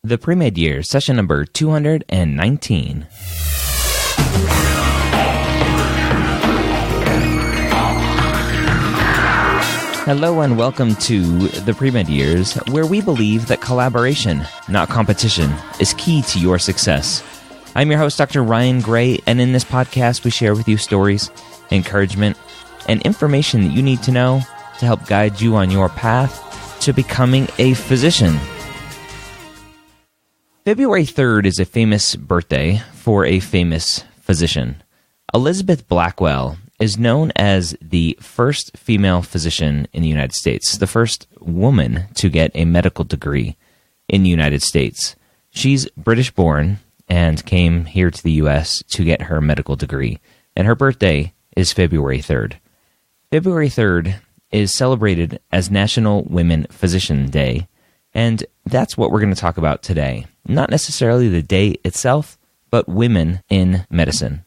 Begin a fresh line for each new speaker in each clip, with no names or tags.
The Premed Years, session number 219. Hello and welcome to The Premed Years, where we believe that collaboration, not competition, is key to your success. I'm your host, Dr. Ryan Gray, and in this podcast we share with you stories, encouragement, and information that you need to know to help guide you on your path to becoming a physician. February 3rd is a famous birthday for a famous physician. Elizabeth Blackwell is known as the first female physician in the United States, the first woman to get a medical degree in the United States. She's British-born and came here to the U.S. to get her medical degree, and her birthday is February 3rd. February 3rd is celebrated as National Women Physician Day, and that's what we're going to talk about today. Not necessarily the day itself, but women in medicine.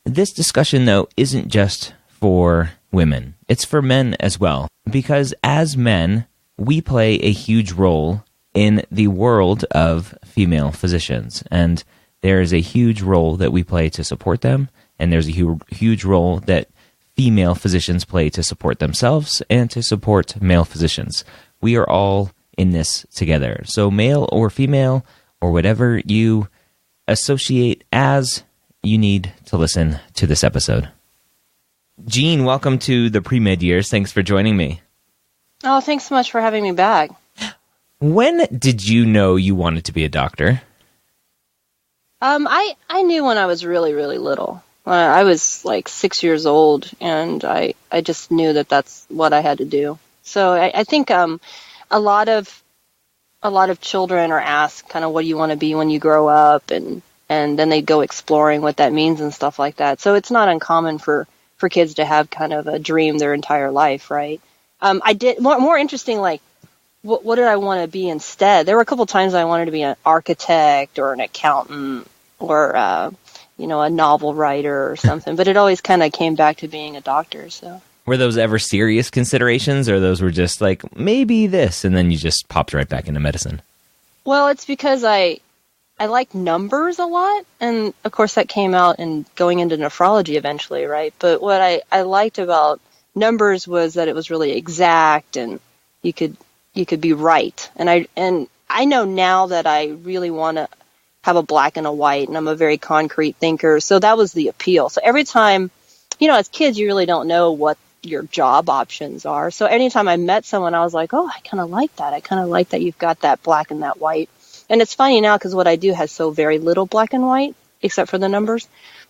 This discussion, though, isn't just for women. It's for men as well, because as men, we play a huge role in the world of female physicians, and there is a huge role that we play to support them, and there's a huge role that female physicians play to support themselves and to support male physicians. We are all in this together. So male or female or whatever you associate as, you need to listen to this episode. Jean, welcome to the Premed Years. Thanks for joining me.
Oh, thanks so much for having me back.
When did you know you wanted to be a doctor?
I knew when I was really, really little. I was like 6 years old, and I just knew that that's what I had to do. So I think a lot of children are asked kind of what do you want to be when you grow up, and then they go exploring what that means and stuff like that. So it's not uncommon for kids to have kind of a dream their entire life, right? I did more interesting, like what did I want to be instead? There were a couple times I wanted to be an architect or an accountant or a novel writer or something, but it always kind of came back to being a doctor. So.
Were those ever serious considerations, or those were just like, maybe this, and then you just popped right back into medicine?
Well, it's because I like numbers a lot, and of course that came out in going into nephrology eventually, right? But what I liked about numbers was that it was really exact, and you could be right. And I know now that I really want to have a black and a white, and I'm a very concrete thinker, so that was the appeal. So every time, as kids, you really don't know what your job options are. So anytime I met someone, I was like, oh, I kind of like that. I kind of like that you've got that black and that white. And it's funny now because what I do has so very little black and white, except for the numbers.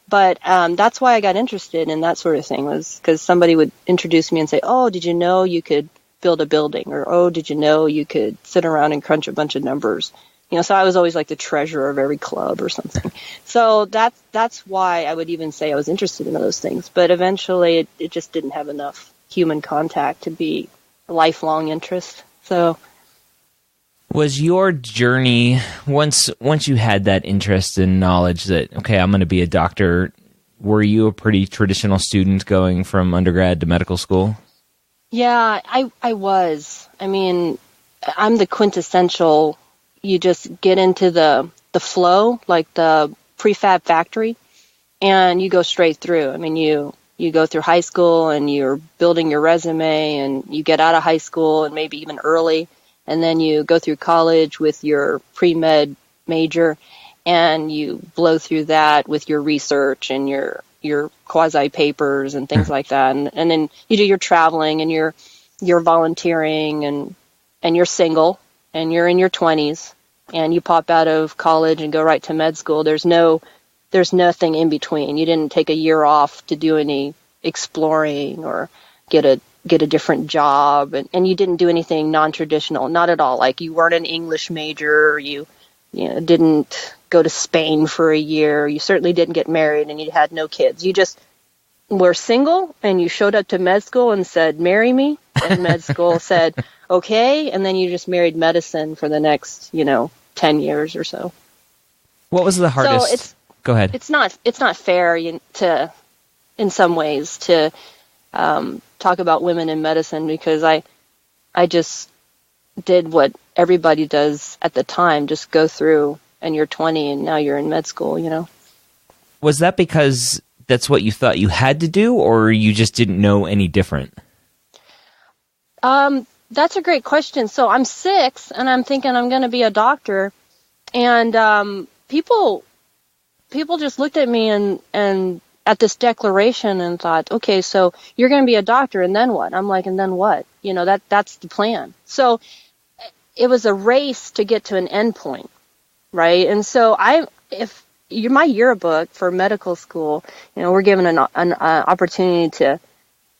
But that's why I got interested in that sort of thing, was because somebody would introduce me and say, oh, did you know you could build a building? Or, oh, did you know you could sit around and crunch a bunch of numbers? So I was always like the treasurer of every club or something. So that's why I would even say I was interested in those things. But eventually it just didn't have enough human contact to be a lifelong interest. So
was your journey, once you had that interest and knowledge that, okay, I'm going to be a doctor, were you a pretty traditional student going from undergrad to medical school?
Yeah, I was. I mean, I'm the quintessential, you just get into the flow, like the prefab factory, and you go straight through. I mean, you go through high school and you're building your resume, and you get out of high school and maybe even early, and then you go through college with your pre-med major, and you blow through that with your research and your quasi papers and things like that, and then you do your traveling and your volunteering, and you're single and you're in your 20s and you pop out of college and go right to med school. There's nothing in between. You didn't take a year off to do any exploring or get a different job, and you didn't do anything non-traditional, not at all. Like you weren't an English major, you didn't go to Spain for a year, you certainly didn't get married, and you had no kids. You just were single, and you showed up to med school and said, marry me, and med school said, okay, and then you just married medicine for the next, 10 years or so.
What was the hardest?
So
Go ahead.
It's not fair to, in some ways, to talk about women in medicine, because I did what everybody does at the time, just go through, and you're 20 and now you're in med school,
Was that because that's what you thought you had to do, or you just didn't know any different?
That's a great question. So I'm 6 and I'm thinking I'm going to be a doctor, and people just looked at me and at this declaration and thought, okay, so you're going to be a doctor, and then what? I'm like, and then what? That's the plan. So it was a race to get to an end point, right? And so if you're my yearbook for medical school, we're given an opportunity to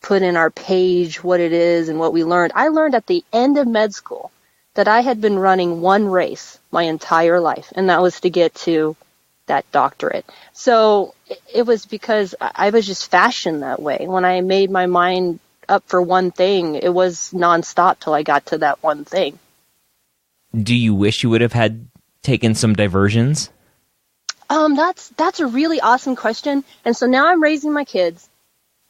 put in our page what it is and what we learned. I learned at the end of med school that I had been running one race my entire life, and that was to get to that doctorate. So it was because I was just fashioned that way. When I made my mind up for one thing, it was nonstop till I got to that one thing.
Do you wish you would have had taken some diversions?
That's a really awesome question. And so now I'm raising my kids,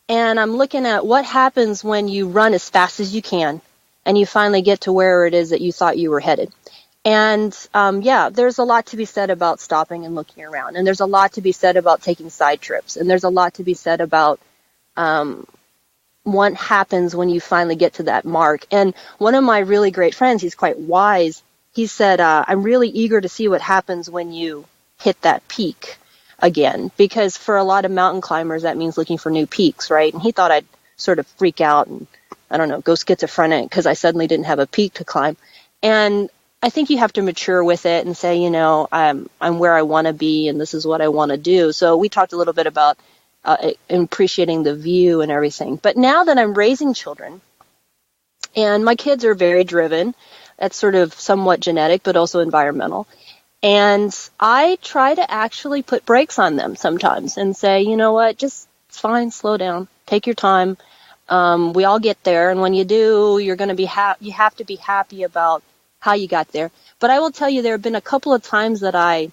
and I'm looking at what happens when you run as fast as you can and you finally get to where it is that you thought you were headed. And there's a lot to be said about stopping and looking around. And there's a lot to be said about taking side trips. And there's a lot to be said about what happens when you finally get to that mark. And one of my really great friends, he's quite wise, he said, I'm really eager to see what happens when you hit that peak again. Because for a lot of mountain climbers, that means looking for new peaks, right? And he thought I'd sort of freak out and, I don't know, go schizophrenic because I suddenly didn't have a peak to climb. And I think you have to mature with it and say, I'm where I want to be and this is what I want to do. So we talked a little bit about appreciating the view and everything. But now that I'm raising children, and my kids are very driven, that's sort of somewhat genetic, but also environmental. And I try to actually put brakes on them sometimes and say, you know what, just it's fine, slow down, take your time. We all get there. And when you do, you're going to be you have to be happy about how you got there. But I will tell you, there have been a couple of times that I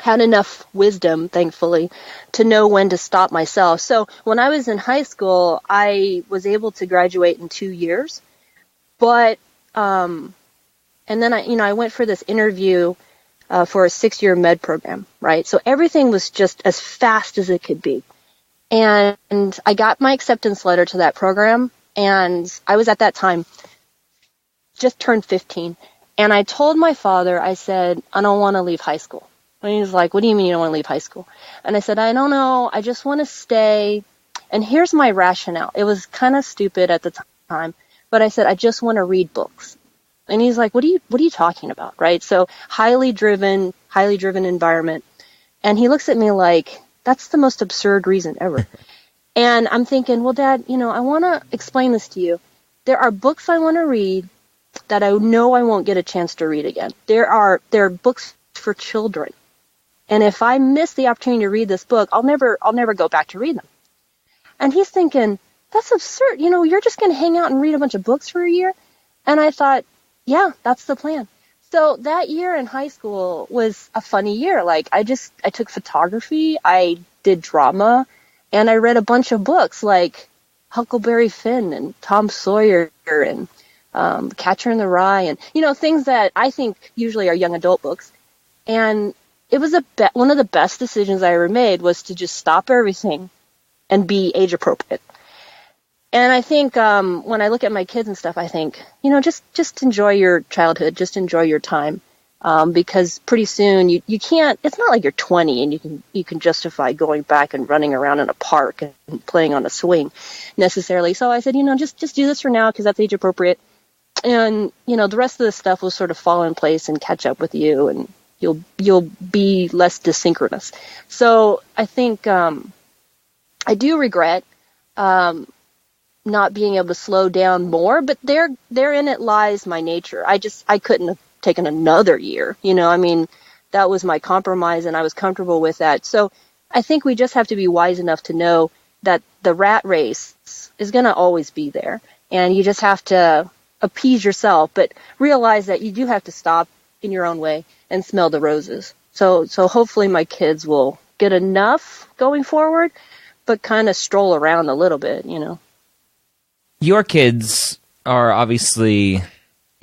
had enough wisdom, thankfully, to know when to stop myself. So when I was in high school, I was able to graduate in 2 years. But, and then I went for this interview for a 6-year med program, right? So everything was just as fast as it could be. And I got my acceptance letter to that program, and I was at that time just turned 15. And I told my father, I said, I don't want to leave high school. And he was like, what do you mean you don't want to leave high school? And I said, I don't know. I just want to stay. And here's my rationale. It was kind of stupid at the time, but I said, I just want to read books. And he's like, what are you talking about? Right? So highly driven environment. And he looks at me like, that's the most absurd reason ever. And I'm thinking, well, Dad, I want to explain this to you. There are books I want to read that I know I won't get a chance to read again. There are books for children. And if I miss the opportunity to read this book, I'll never go back to read them. And he's thinking, that's absurd. You're just going to hang out and read a bunch of books for a year. And I thought, yeah, that's the plan. So that year in high school was a funny year. Like I took photography, I did drama, and I read a bunch of books like Huckleberry Finn and Tom Sawyer and Catcher in the Rye, and things that I think usually are young adult books. And it was one of the best decisions I ever made was to just stop everything and be age appropriate. And I think when I look at my kids and stuff, I think just enjoy your childhood, just enjoy your time, because pretty soon you can't. It's not like you're 20 and you can justify going back and running around in a park and playing on a swing necessarily. So I said, just do this for now because that's age appropriate. And, the rest of the stuff will sort of fall in place and catch up with you, and you'll be less desynchronous. So I think I do regret not being able to slow down more, but therein it lies my nature. I couldn't have taken another year. That was my compromise, and I was comfortable with that. So I think we just have to be wise enough to know that the rat race is going to always be there, and you just have to appease yourself, but realize that you do have to stop in your own way and smell the roses. So hopefully my kids will get enough going forward, but kind of stroll around a little bit,
Your kids are obviously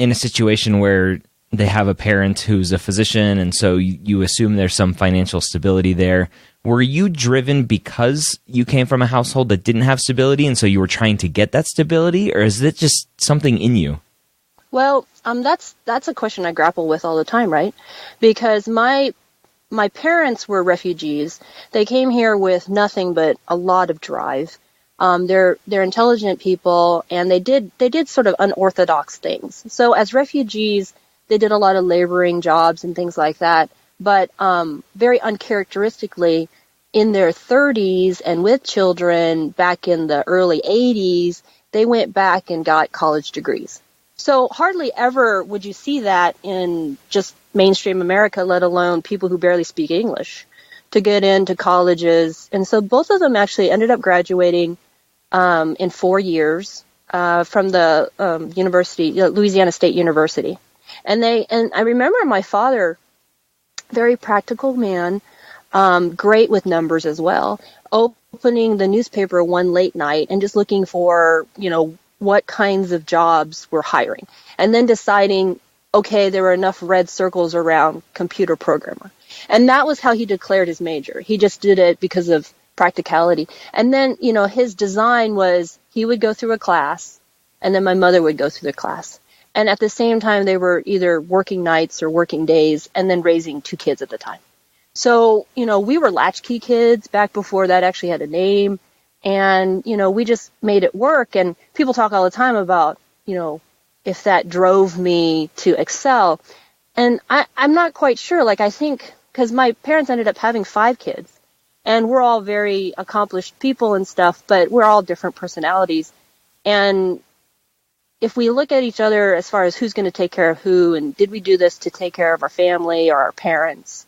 in a situation where they have a parent who's a physician, and so you assume there's some financial stability there. Were you driven because you came from a household that didn't have stability, and so you were trying to get that stability, or is it just something in you?
Well, that's a question I grapple with all the time, right? Because my parents were refugees. They came here with nothing but a lot of drive. They're intelligent people, and they did sort of unorthodox things. So as refugees, they did a lot of laboring jobs and things like that. But very uncharacteristically, in their 30s and with children back in the early 80s, they went back and got college degrees. So hardly ever would you see that in just mainstream America, let alone people who barely speak English, to get into colleges. And so both of them actually ended up graduating in 4 years from the university, Louisiana State University. And I remember my father, very practical man, great with numbers as well, opening the newspaper one late night and just looking for, what kinds of jobs were hiring. And then deciding, okay, there were enough red circles around computer programmer. And that was how he declared his major. He just did it because of practicality. And then, his design was he would go through a class, and then my mother would go through the class. And at the same time, they were either working nights or working days and then raising 2 kids at the time. So, we were latchkey kids back before that actually had a name. And, we just made it work. And people talk all the time about, if that drove me to excel. And I'm not quite sure. I think because my parents ended up having 5 kids, and we're all very accomplished people and stuff, but we're all different personalities. And if we look at each other as far as who's going to take care of who, and did we do this to take care of our family or our parents,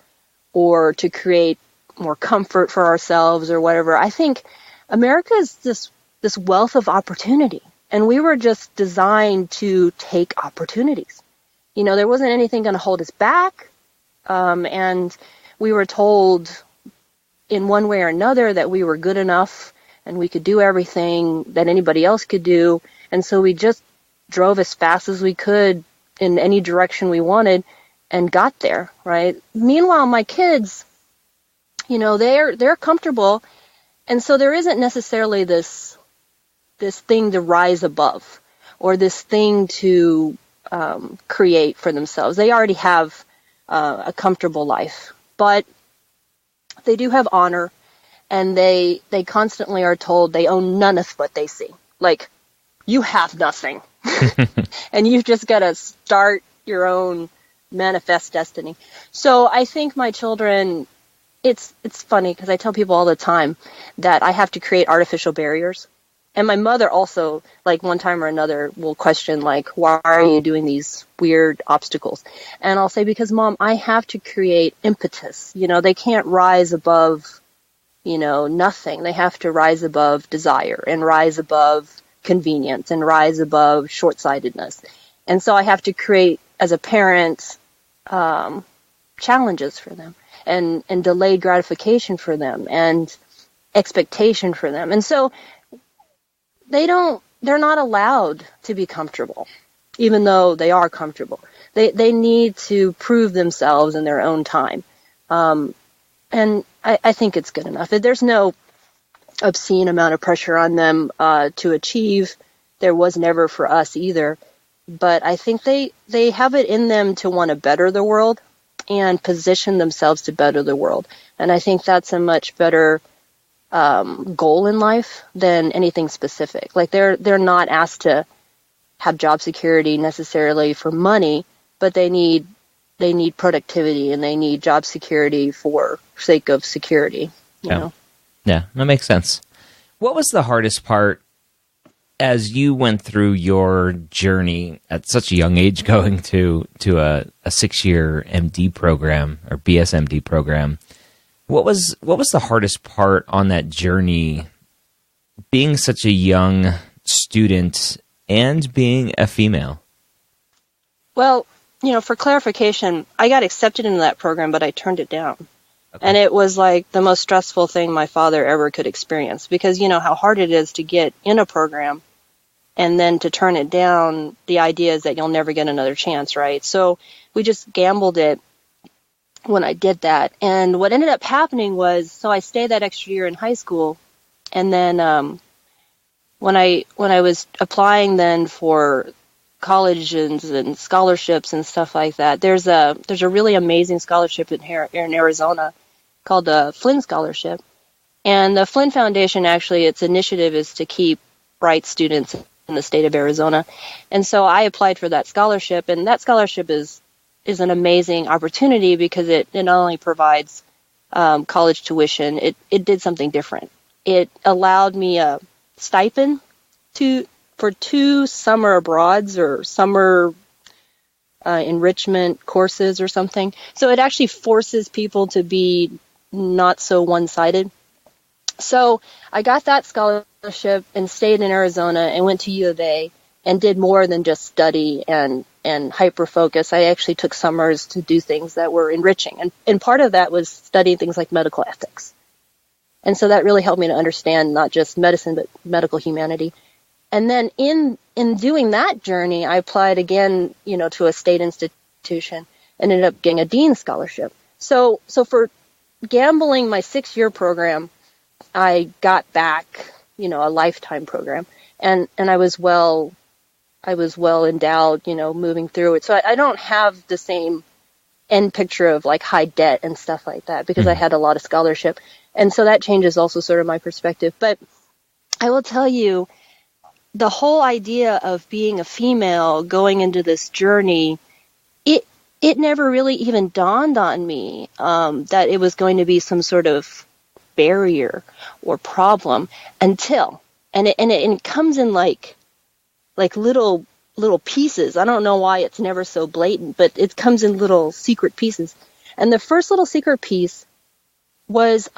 or to create more comfort for ourselves or whatever, I think America is this wealth of opportunity, and we were just designed to take opportunities. There wasn't anything going to hold us back, and we were told in one way or another that we were good enough and we could do everything that anybody else could do, and so we just drove as fast as we could in any direction we wanted and got there, right? Meanwhile, my kids, they're comfortable. And so there isn't necessarily this thing to rise above, or this thing to create for themselves. They already have a comfortable life, but they do have honor, and they constantly are told they own none of what they see. You have nothing, and you've just got to start your own manifest destiny. So I think my children, it's funny because I tell people all the time that I have to create artificial barriers. And my mother also, one time or another, will question, why are you doing these weird obstacles? And I'll say, because, Mom, I have to create impetus. They can't rise above, nothing. They have to rise above desire and rise above convenience and rise above short-sightedness. And so I have to create, as a parent, challenges for them. And delayed gratification for them, and expectation for them. And so they're not allowed to be comfortable, even though they are comfortable. They need to prove themselves in their own time. And I think it's good enough. There's no obscene amount of pressure on them to achieve. There was never for us either. But I think they have it in them to want to better the world and position themselves to better the world. And I think that's a much better goal in life than anything specific. They're not asked to have job security necessarily for money, but they need productivity, and they need job security for sake of security. You know?
Yeah, that makes sense. What was the hardest part as you went through your journey at such a young age, going to a 6-year MD program or BSMD program? What was the hardest part on that journey, being such a young student and being a female?
Well, for clarification, I got accepted into that program, but I turned it down. Okay. And it was the most stressful thing my father ever could experience, because how hard it is to get in a program And then to turn it down, the idea is that you'll never get another chance, right? So we just gambled it when I did that. And what ended up happening was, so I stayed that extra year in high school. And then when I was applying then for colleges and scholarships and stuff like that, there's a really amazing scholarship in Arizona called the Flynn Scholarship. And the Flynn Foundation, actually, its initiative is to keep bright students in the state of Arizona. And so I applied for that scholarship, and that scholarship is an amazing opportunity because it not only provides college tuition, it did something different. It allowed me a stipend for 2 summer abroads or summer enrichment courses or something. So it actually forces people to be not so one-sided. So I got that scholarship and stayed in Arizona and went to U of A and did more than just study and hyper-focus. I actually took summers to do things that were enriching. And part of that was studying things like medical ethics. And so that really helped me to understand not just medicine, but medical humanity. And then in doing that journey, I applied again, to a state institution and ended up getting a dean's scholarship. So for gambling my 6-year program, I got back, a lifetime program, and I was well endowed, moving through it. So I don't have the same end picture of like high debt and stuff like that because I had a lot of scholarship. And so that changes also sort of my perspective. But I will tell you, the whole idea of being a female going into this journey, it never really even dawned on me that it was going to be some sort of barrier or problem until, and it comes in like little pieces. I don't know why it's never so blatant, but it comes in little secret pieces. And the first little secret piece was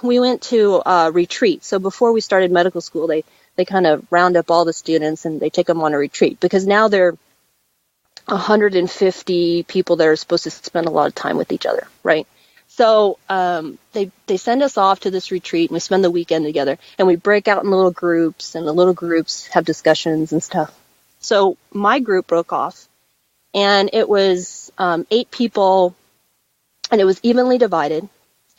we went to a retreat. So before we started medical school, they kind of round up all the students and they take them on a retreat because now they're 150 people that are supposed to spend a lot of time with each other, right? So they send us off to this retreat and we spend the weekend together and we break out in little groups and the little groups have discussions and stuff. So my group broke off and it was 8 people and it was evenly divided.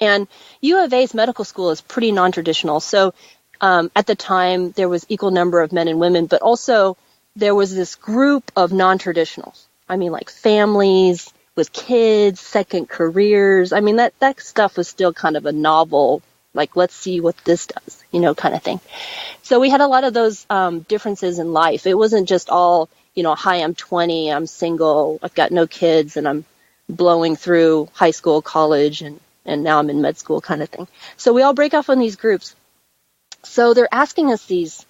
And U of A's medical school is pretty non-traditional. So at the time, there was equal number of men and women, but also there was this group of non-traditionals. I mean, like families with kids, second careers. I mean, that stuff was still kind of a novel, like, let's see what this does, kind of thing. So we had a lot of those differences in life. It wasn't just all, hi, I'm 20, I'm single, I've got no kids, and I'm blowing through high school, college, and now I'm in med school kind of thing. So we all break off in these groups. So they're asking us these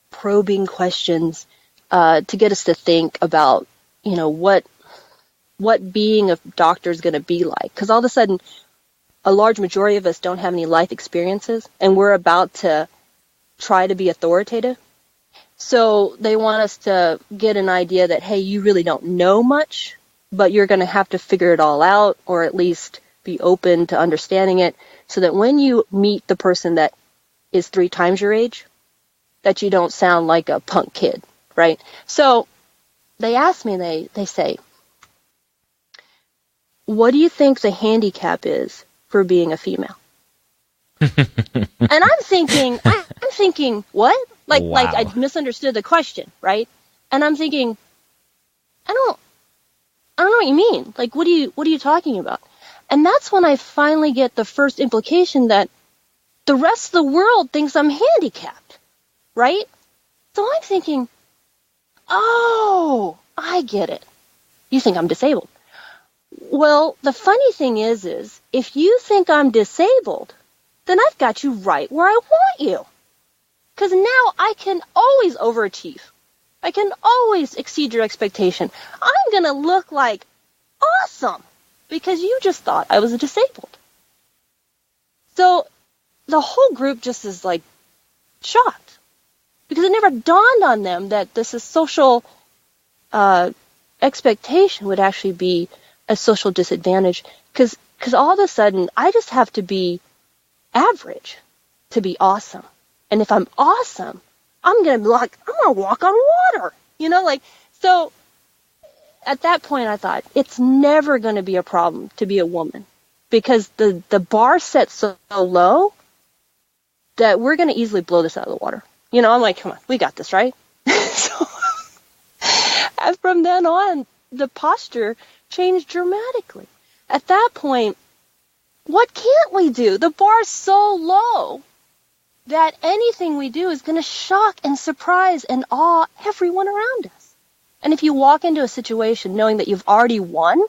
probing questions to get us to think about, what being a doctor is going to be like. Because all of a sudden, a large majority of us don't have any life experiences, and we're about to try to be authoritative. So they want us to get an idea that, hey, you really don't know much, but you're going to have to figure it all out, or at least be open to understanding it, so that when you meet the person that is 3 times your age, that you don't sound like a punk kid, right? So they ask me, they say, what do you think the handicap is for being a female? And I'm thinking, what? Like I misunderstood the question, right? And I'm thinking, I don't know what you mean. Like, what are you talking about? And that's when I finally get the first implication that the rest of the world thinks I'm handicapped, right? So I'm thinking, oh, I get it. You think I'm disabled. Well, the funny thing is if you think I'm disabled, then I've got you right where I want you. Because now I can always overachieve. I can always exceed your expectation. I'm going to look like awesome because you just thought I was disabled. So the whole group just is like shocked because it never dawned on them that this is social expectation would actually be a social disadvantage because all of a sudden I just have to be average to be awesome. And if I'm awesome, I'm going to be like, I'm going to walk on water, so at that point I thought it's never going to be a problem to be a woman because the bar set so low that we're going to easily blow this out of the water. I'm like, come on, we got this, right? So and from then on, the posture changed dramatically. At that point, what can't we do? The bar's so low that anything we do is going to shock and surprise and awe everyone around us. And if you walk into a situation knowing that you've already won,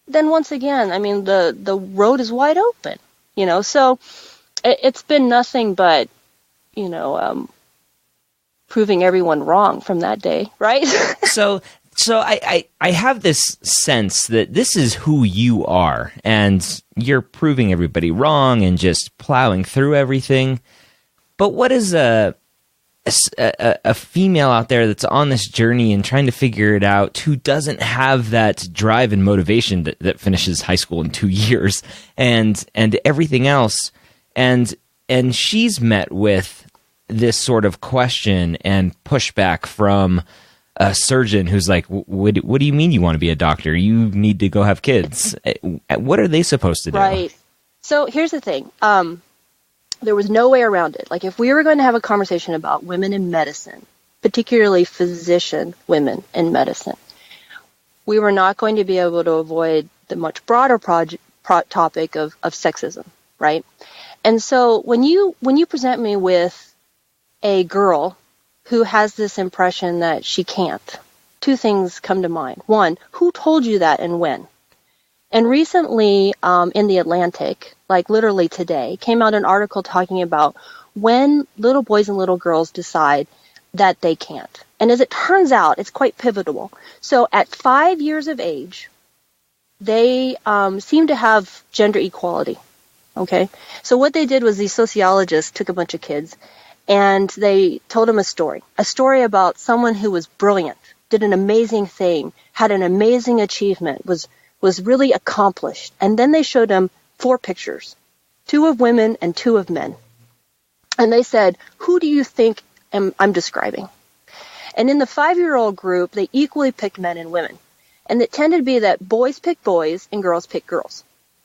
then once again, the road is wide open, So it's been nothing but, proving everyone wrong from that day, right?
So I have this sense that this is who you are, and you're proving everybody wrong and just plowing through everything. But what is a female out there that's on this journey and trying to figure it out, who doesn't have that drive and motivation that finishes high school in 2 years and everything else, and she's met with this sort of question and pushback from a surgeon who's like, what do you mean you want to be a doctor? You need to go have kids. What are they supposed to do?
Right. So here's the thing. There was no way around it. Like if we were going to have a conversation about women in medicine, particularly physician women in medicine, we were not going to be able to avoid the much broader topic of sexism, right? And so when you present me with a girl who has this impression that she can't, two things come to mind. One, who told you that and when? And recently in The Atlantic, like literally today, came out an article talking about when little boys and little girls decide that they can't. And as it turns out, it's quite pivotal. So at 5 years of age, they seem to have gender equality. Okay? So what they did was these sociologists took a bunch of kids and they told them a story about someone who was brilliant, did an amazing thing, had an amazing achievement, was really accomplished. And then they showed them 4 pictures, 2 of women and 2 of men. And they said, who do you think I'm describing? And in the 5-year-old group, they equally picked men and women. And it tended to be that boys pick boys and girls pick girls.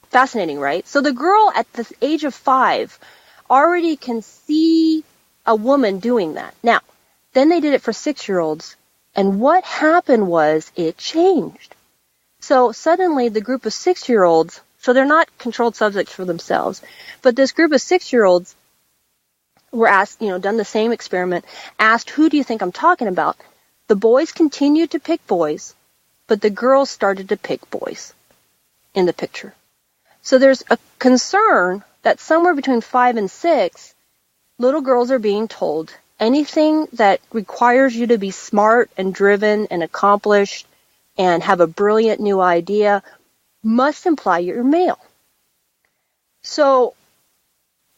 Fascinating, right? So the girl at the age of 5 already can see a woman doing that. Now, then they did it for 6-year-olds, and what happened was it changed. So suddenly the group of 6-year-olds, so they're not controlled subjects for themselves, but this group of 6-year-olds were asked, done the same experiment, asked, who do you think I'm talking about? The boys continued to pick boys, but the girls started to pick boys in the picture. So there's a concern that somewhere between 5 and 6, little girls are being told anything that requires you to be smart and driven and accomplished and have a brilliant new idea must imply you're male. So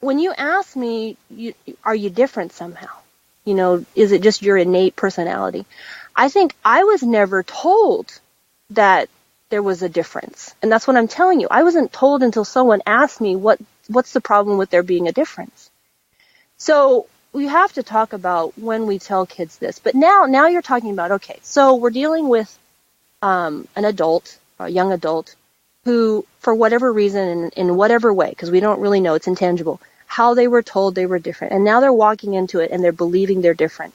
when you ask me, are you different somehow? Is it just your innate personality? I think I was never told that there was a difference. And that's what I'm telling you. I wasn't told until someone asked me what's the problem with there being a difference. So we have to talk about when we tell kids this. But now you're talking about, okay, so we're dealing with an adult, a young adult, who, for whatever reason, in whatever way, because we don't really know, it's intangible, how they were told they were different. And now they're walking into it and they're believing they're different.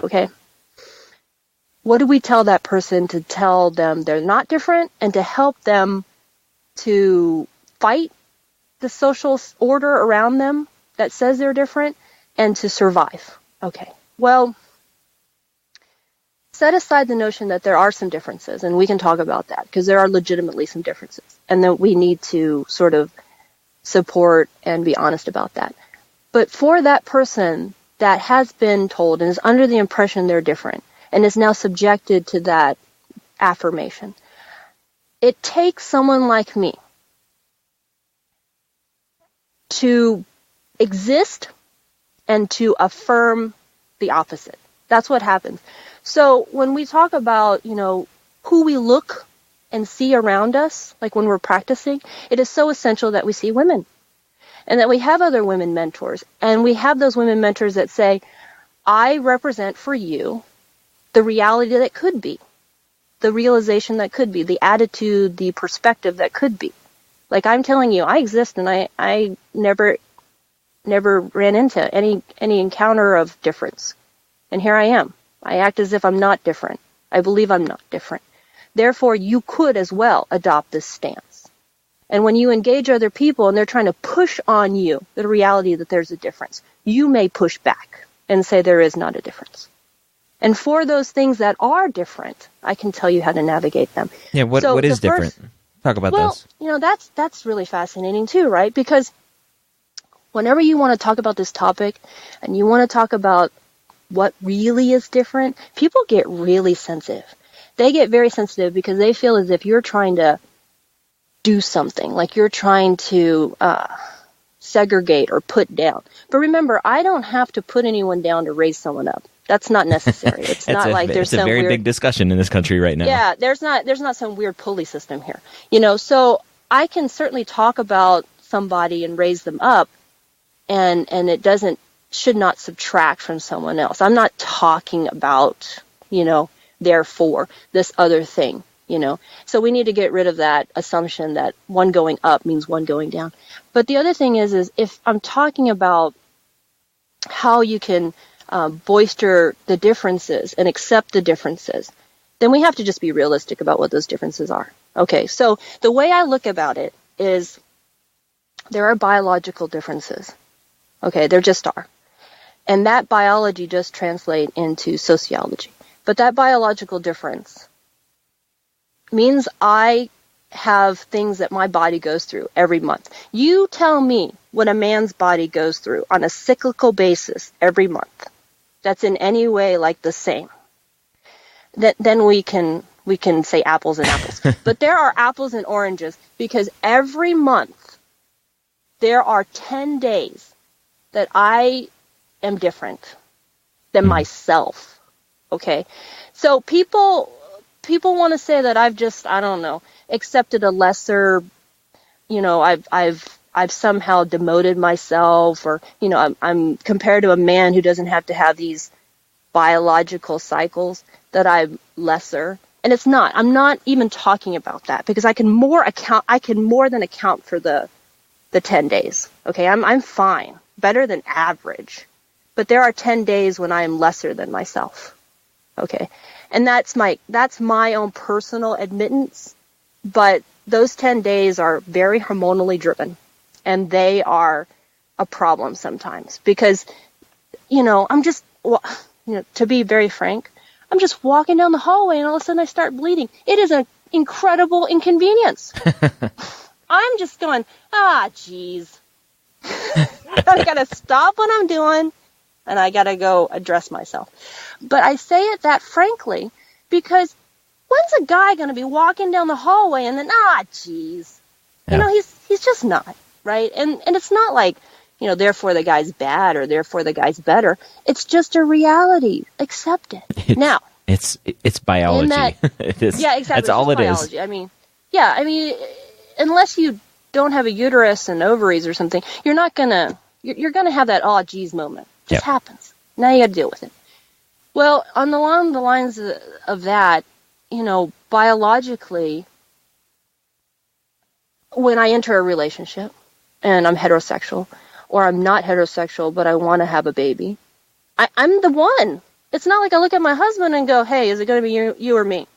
Okay? What do we tell that person to tell them they're not different and to help them to fight the social order around them that says they're different and to survive? Okay. Well, set aside the notion that there are some differences, and we can talk about that because there are legitimately some differences, and that we need to sort of support and be honest about that. But for that person that has been told and is under the impression they're different and is now subjected to that affirmation, it takes someone like me to exist and to affirm the opposite. That's what happens. So when we talk about, who we look and see around us, like when we're practicing, it is so essential that we see women and that we have other women mentors. And we have those women mentors that say, I represent for you the reality that could be, the realization that could be, the attitude, the perspective that could be. Like I'm telling you, I exist, and I never ran into any encounter of difference. And here I am. I act as if I'm not different. I believe I'm not different. Therefore, you could as well adopt this stance. And when you engage other people and they're trying to push on you the reality that there's a difference, you may push back and say there is not a difference. And for those things that are different, I can tell you how to navigate them.
Yeah, what is different? Talk about this.
Well, that's really fascinating too, right? Because whenever you want to talk about this topic and you want to talk about what really is different, people get really sensitive. They get very sensitive because they feel as if you're trying to do something, like you're trying to segregate or put down. But remember, I don't have to put anyone down to raise someone up. That's not necessary. It's not like there's some weird...
It's a very big discussion in this country right now.
Yeah, there's not some weird pulley system here. So I can certainly talk about somebody and raise them up, and it should not subtract from someone else. I'm not talking about, therefore, this other thing, So we need to get rid of that assumption that one going up means one going down. But the other thing is if I'm talking about how you can boister the differences and accept the differences, then we have to just be realistic about what those differences are. Okay, so the way I look about it is there are biological differences. Okay, there just are. And that biology does translate into sociology. But that biological difference means I have things that my body goes through every month. You tell me what a man's body goes through on a cyclical basis every month that's in any way like the same. Then we can say apples and apples. But there are apples and oranges because every month there are 10 days that I am different than myself. Okay? So people want to say that I've just, I don't know, accepted a lesser, I've somehow demoted myself, or, I'm compared to a man who doesn't have to have these biological cycles, that I'm lesser. And it's not. I'm not even talking about that because I can more than account for the 10 days. Okay, I'm fine. Better than average. But there are 10 days when I am lesser than myself. Okay. And that's my own personal admittance, but those 10 days are very hormonally driven, and they are a problem sometimes because, I'm just, to be very frank, I'm just walking down the hallway and all of a sudden I start bleeding. It is an incredible inconvenience. I'm just going, geez. I gotta stop what I'm doing and I gotta go address myself. But I say it that frankly because when's a guy gonna be walking down the hallway and then, geez. Yeah. He's just not, right? And it's not like, therefore the guy's bad or therefore the guy's better. It's just a reality. Accept it. Now.
It's biology. It is.
Yeah, exactly.
That's all it
biology.
is.
Unless you don't have a uterus and ovaries or something, you're gonna have that geez moment. Just happens. Now you got to deal with it. Well, along the lines of that, biologically, when I enter a relationship and I'm heterosexual, or I'm not heterosexual but I want to have a baby, I'm the one. It's not like I look at my husband and go, hey, is it going to be you or me?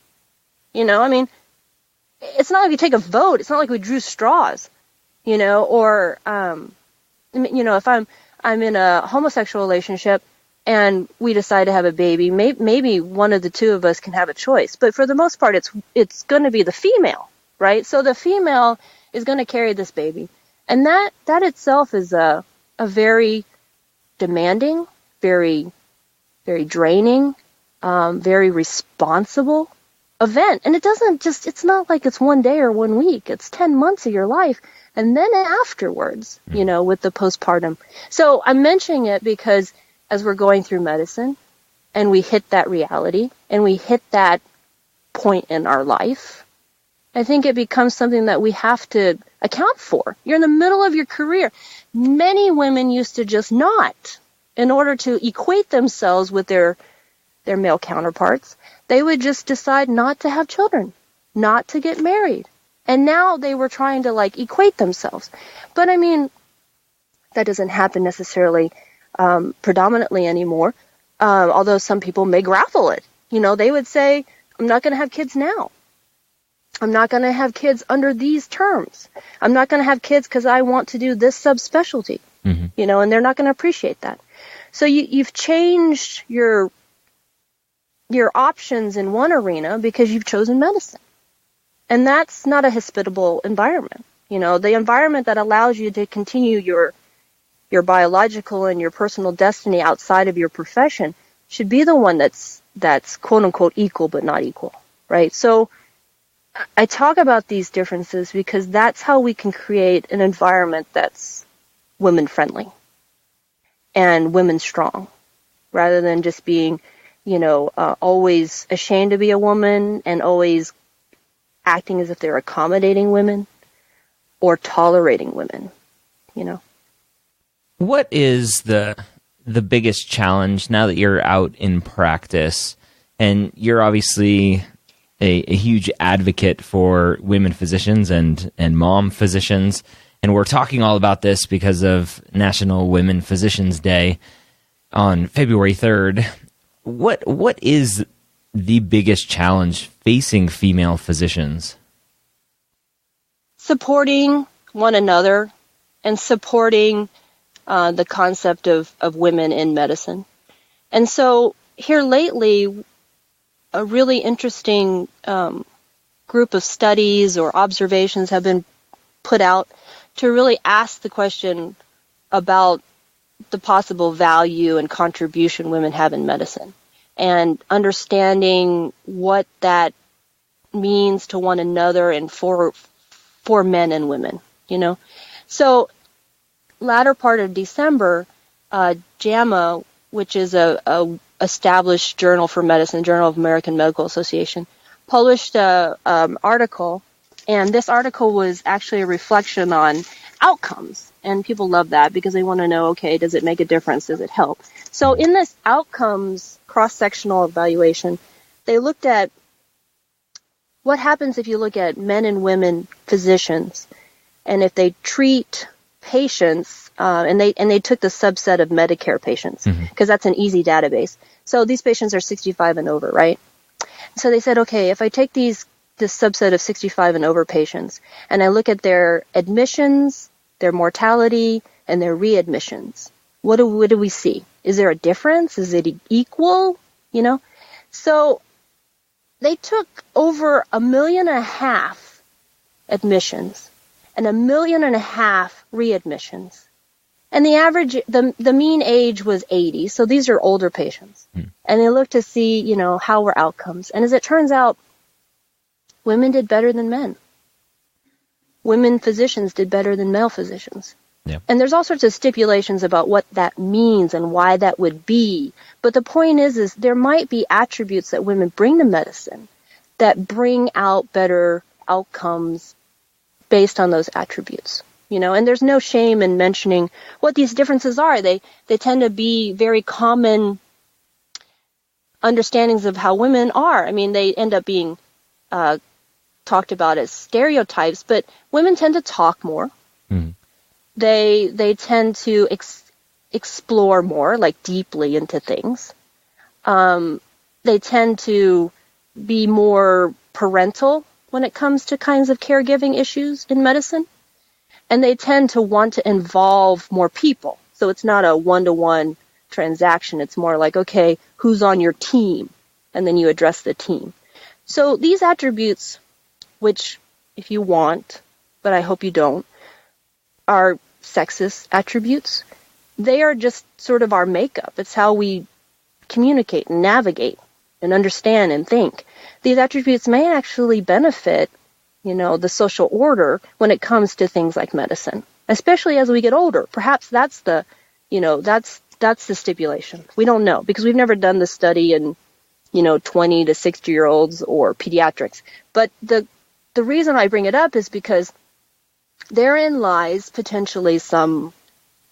It's not like we take a vote. It's not like we drew straws, or, if I'm in a homosexual relationship and we decide to have a baby, maybe one of the two of us can have a choice. But for the most part, it's going to be the female, right? So the female is going to carry this baby. And that itself is a very demanding, very, very draining, very responsible event. And it's not like it's one day or 1 week. It's 10 months of your life. And then afterwards, with the postpartum. So I'm mentioning it because as we're going through medicine and we hit that reality and we hit that point in our life, I think it becomes something that we have to account for. You're in the middle of your career. Many women used to just not in order to equate themselves with their male counterparts, they would just decide not to have children, not to get married. And now they were trying to like equate themselves. But I mean, that doesn't happen necessarily predominantly anymore, although some people may grapple it. You know, they would say, I'm not going to have kids now. I'm not going to have kids under these terms. I'm not going to have kids because I want to do this subspecialty, you know, and they're not going to appreciate that. So you've changed your options in one arena because you've chosen medicine. And that's not a hospitable environment. You know, the environment that allows you to continue your biological and your personal destiny outside of your profession should be the one that's quote unquote equal but not equal, right? So I talk about these differences because that's how we can create an environment that's women friendly and women strong, rather than just being, you know, always ashamed to be a woman and always acting as if they're accommodating women or tolerating women, you know.
What is the biggest challenge now that you're out in practice, and you're obviously a huge advocate for women physicians and mom physicians, and we're talking all about this because of National Women Physicians Day on February 3rd. What is the biggest challenge facing female physicians?
Supporting one another and supporting the concept of women in medicine. And so here lately, a really interesting group of studies or observations have been put out to really ask the question about the possible value and contribution women have in medicine, and understanding what that means to one another and for men and women, you know. So latter part of December, JAMA, which is a established journal for medicine, Journal of American Medical Association, published a article, and this article was actually a reflection on outcomes. And people love that because they want to know, okay, does it make a difference? Does it help? So in this outcomes cross-sectional evaluation, they looked at what happens if you look at men and women physicians, and if they treat patients, and they took the subset of Medicare patients, because that's an easy database. So these patients are 65 and over, right? So they said, okay, if I take this subset of 65 and over patients, and I look at their admissions, their mortality, and their readmissions, what do we see? Is there a difference? Is it equal? You know? So they took over 1.5 million admissions and 1.5 million readmissions. And the average, the mean age was 80. So these are older patients. And they looked to see, you know, how were outcomes. And as it turns out, women did better than men. Women physicians did better than male physicians. Yeah. And there's all sorts of stipulations about what that means and why that would be. But the point is there might be attributes that women bring to medicine that bring out better outcomes based on those attributes. You know, and there's no shame in mentioning what these differences are. They tend to be very common understandings of how women are. I mean, they end up being talked about as stereotypes, but women tend to talk more. They tend to explore more, like deeply into things. They tend to be more parental when it comes to kinds of caregiving issues in medicine. And they tend to want to involve more people. So it's not a one-to-one transaction. It's more like, okay, who's on your team? And then you address the team. So these attributes, which if you want, but I hope you don't, are sexist attributes. They are just sort of our makeup. It's how we communicate and navigate and understand and think. These attributes may actually benefit, you know, the social order when it comes to things like medicine, especially as we get older. Perhaps that's the, you know, that's the stipulation. We don't know because we've never done the study in, you know, 20 to 60-year-olds or pediatrics. But the reason I bring it up is because therein lies potentially some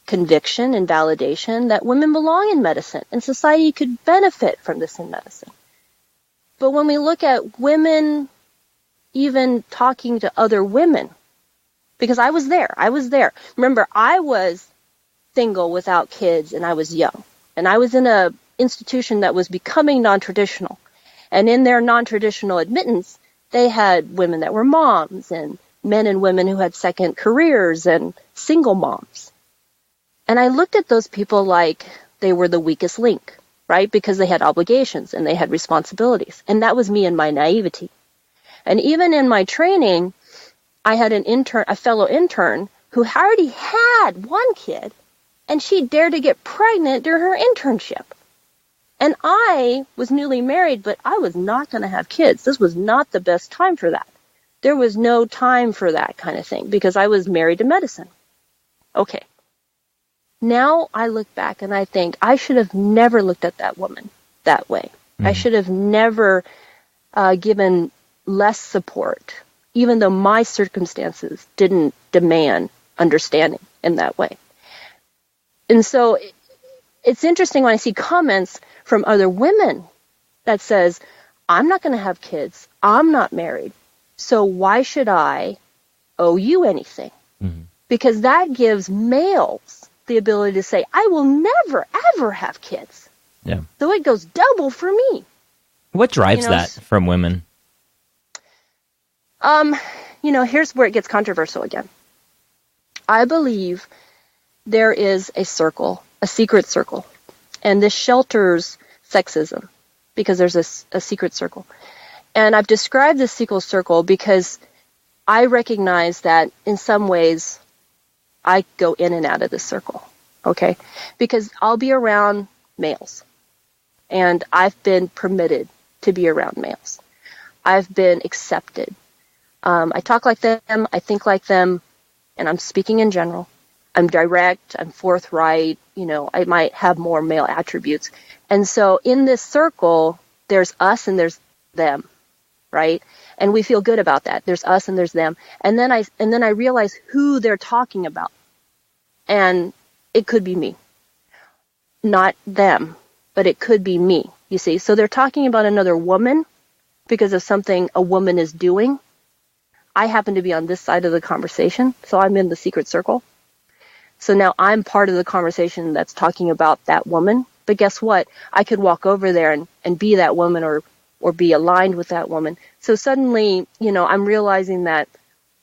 conviction and validation that women belong in medicine and society could benefit from this in medicine. But when we look at women even talking to other women, because I was there. Remember, I was single without kids and I was young. And I was in a institution that was becoming non-traditional. And in their non-traditional admittance, they had women that were moms and men and women who had second careers and single moms. And I looked at those people like they were the weakest link, right? Because they had obligations and they had responsibilities. And that was me and my naivety. And even in my training, I had a fellow intern who already had one kid, and she dared to get pregnant during her internship. And I was newly married, but I was not going to have kids. This was not the best time for that. There was no time for that kind of thing because I was married to medicine. Okay. Now I look back and I think I should have never looked at that woman that way. I should have never given less support, even though my circumstances didn't demand understanding in that way. And so it's interesting when I see comments from other women that says, I'm not going to have kids. I'm not married. So why should I owe you anything? Mm-hmm. Because that gives males the ability to say, I will never, ever have kids.
Yeah.
So it goes double for me.
What drives that from women?
Here's where it gets controversial again. I believe there is a circle, a secret circle, and this shelters sexism because there's a secret circle. And I've described this secret circle because I recognize that in some ways I go in and out of this circle, okay? Because I'll be around males, and I've been permitted to be around males. I've been accepted. I talk like them, I think like them, and I'm speaking in general. I'm direct, I'm forthright, I might have more male attributes. And so in this circle, there's us and there's them, right? And we feel good about that. There's us and there's them. And then I realize who they're talking about. And it could be me. Not them, but it could be me, you see. So they're talking about another woman because of something a woman is doing. I happen to be on this side of the conversation, so I'm in the secret circle. So now I'm part of the conversation that's talking about that woman. But guess what? I could walk over there and be that woman or be aligned with that woman. So suddenly, I'm realizing that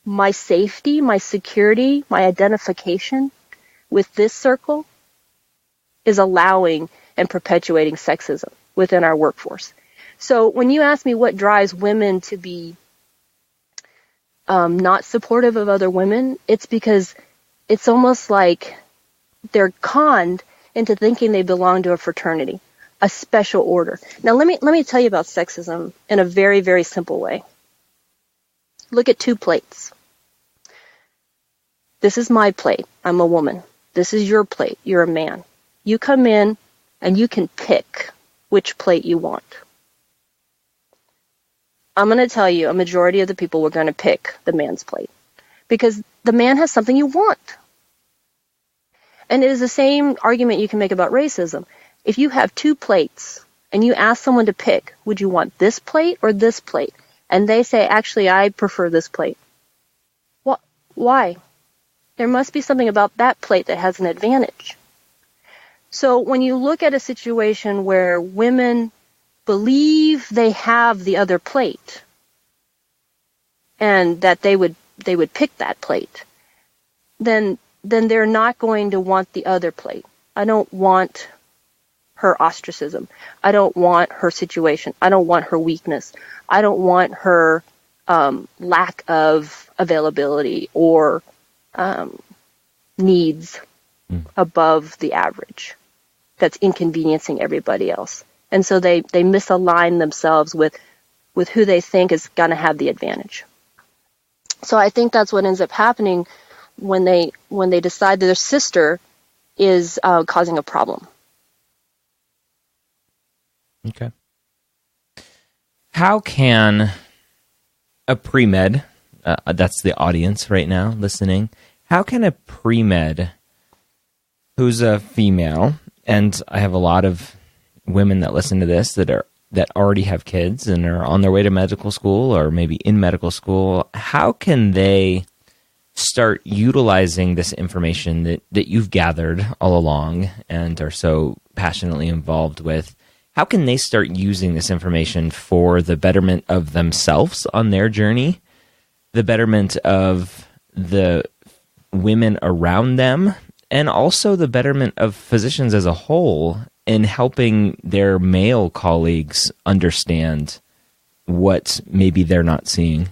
my safety, my security, my identification with this circle is allowing and perpetuating sexism within our workforce. So when you ask me what drives women to be not supportive of other women, it's because it's almost like they're conned into thinking they belong to a fraternity, a special order. Now, let me tell you about sexism in a very, very simple way. Look at two plates. This is my plate. I'm a woman. This is your plate. You're a man. You come in and you can pick which plate you want. I'm going to tell you, a majority of the people were going to pick the man's plate because the man has something you want. And it is the same argument you can make about racism. If you have two plates and you ask someone to pick, would you want this plate or this plate? And they say, actually, I prefer this plate. Well, why? There must be something about that plate that has an advantage. So when you look at a situation where women believe they have the other plate and that they would pick that plate, then they're not going to want the other plate. I don't want her ostracism. I don't want her situation. I don't want her weakness. I don't want her lack of availability or needs above the average that's inconveniencing everybody else. And so they misalign themselves with who they think is going to have the advantage. So I think that's what ends up happening when they decide that their sister is causing a problem.
Okay. How can a Premed, that's the audience right now listening, how can a Premed who's a female, and I have a lot of women that listen to this that already have kids and are on their way to medical school or maybe in medical school, how can they start utilizing this information that you've gathered all along and are so passionately involved with? How can they start using this information for the betterment of themselves on their journey, the betterment of the women around them, and also the betterment of physicians as a whole in helping their male colleagues understand what maybe they're not seeing?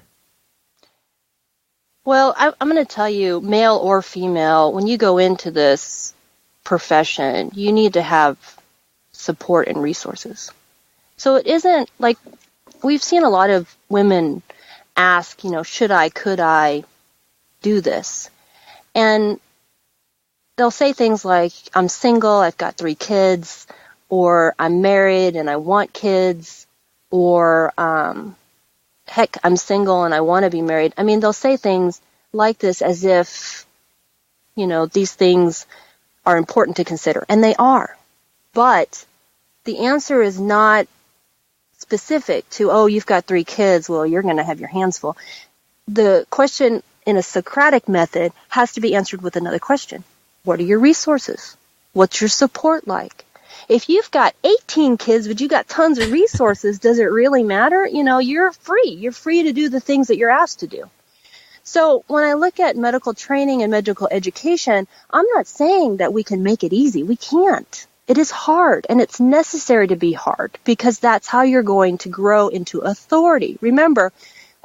Well, I'm going to tell you, male or female, when you go into this profession, you need to have support and resources. So it isn't like we've seen a lot of women ask, could I do this? And they'll say things like, I'm single, I've got 3 kids, or I'm married and I want kids, or heck, I'm single and I want to be married. I mean, they'll say things like this as if, these things are important to consider. And they are. But the answer is not specific to, oh, you've got 3 kids, well, you're going to have your hands full. The question in a Socratic method has to be answered with another question. What are your resources? What's your support like? If you've got 18 kids, but you got tons of resources, does it really matter? You're free. You're free to do the things that you're asked to do. So when I look at medical training and medical education, I'm not saying that we can make it easy. We can't. It is hard, and it's necessary to be hard because that's how you're going to grow into authority. Remember,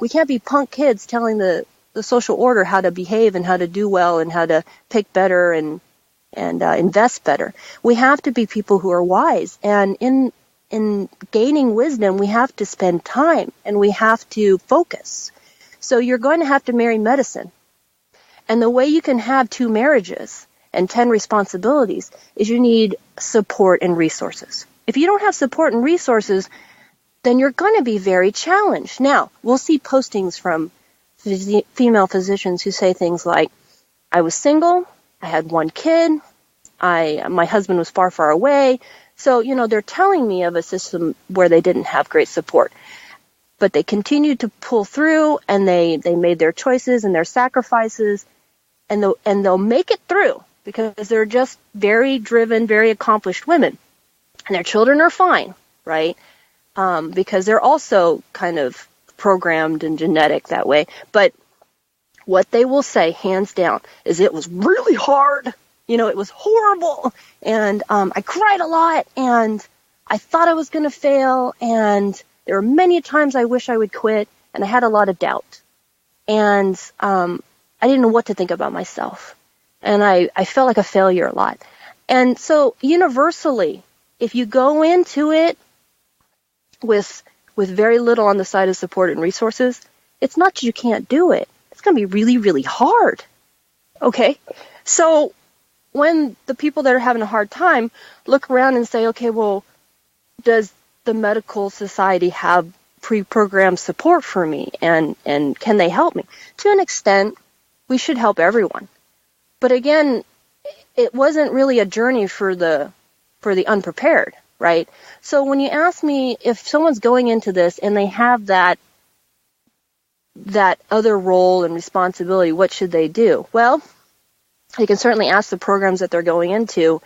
we can't be punk kids telling the social order how to behave and how to do well and how to pick better and invest better. We have to be people who are wise, and in gaining wisdom, we have to spend time and we have to focus. So you're going to have to marry medicine. And the way you can have 2 marriages and 10 responsibilities is you need support and resources. If you don't have support and resources, then you're going to be very challenged. Now, we'll see postings from female physicians who say things like, I was single, I had 1 kid, my husband was far, far away. So, they're telling me of a system where they didn't have great support. But they continued to pull through, and they made their choices and their sacrifices, and they'll make it through because they're just very driven, very accomplished women. And their children are fine, right? Because they're also kind of programmed and genetic that way. But what they will say, hands down, is it was really hard. It was horrible. And I cried a lot, and I thought I was going to fail, and there were many times I wish I would quit, and I had a lot of doubt. And I didn't know what to think about myself. And I felt like a failure a lot. And so universally, if you go into it with very little on the side of support and resources, it's not that you can't do it. It's going to be really, really hard. Okay? So when the people that are having a hard time look around and say, okay, well, does the medical society have pre-programmed support for me, and can they help me? To an extent, we should help everyone. But again, it wasn't really a journey for the unprepared, right? So when you ask me if someone's going into this and they have that other role and responsibility, what should they do? Well, you can certainly ask the programs that they're going into,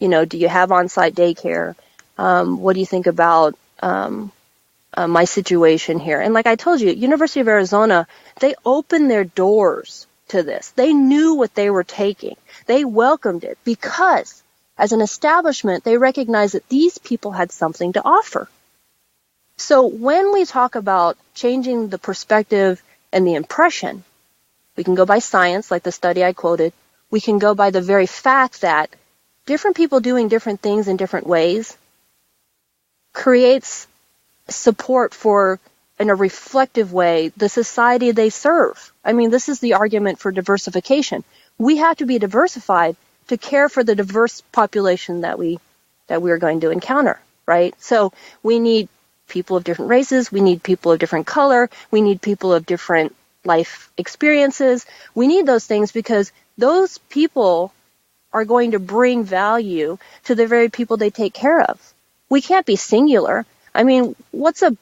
do you have on-site daycare? What do you think about my situation here? And like I told you, University of Arizona, they opened their doors to this. They knew what they were taking. They welcomed it because as an establishment, they recognized that these people had something to offer. So when we talk about changing the perspective and the impression, we can go by science, like the study I quoted. We can go by the very fact that different people doing different things in different ways creates support for, in a reflective way, the society they serve. I mean, this is the argument for diversification. We have to be diversified to care for the diverse population that we are going to encounter, right? So we need people of different races, we need people of different color, we need people of different life experiences. We need those things because those people are going to bring value to the very people they take care of. We can't be singular. I mean, what's a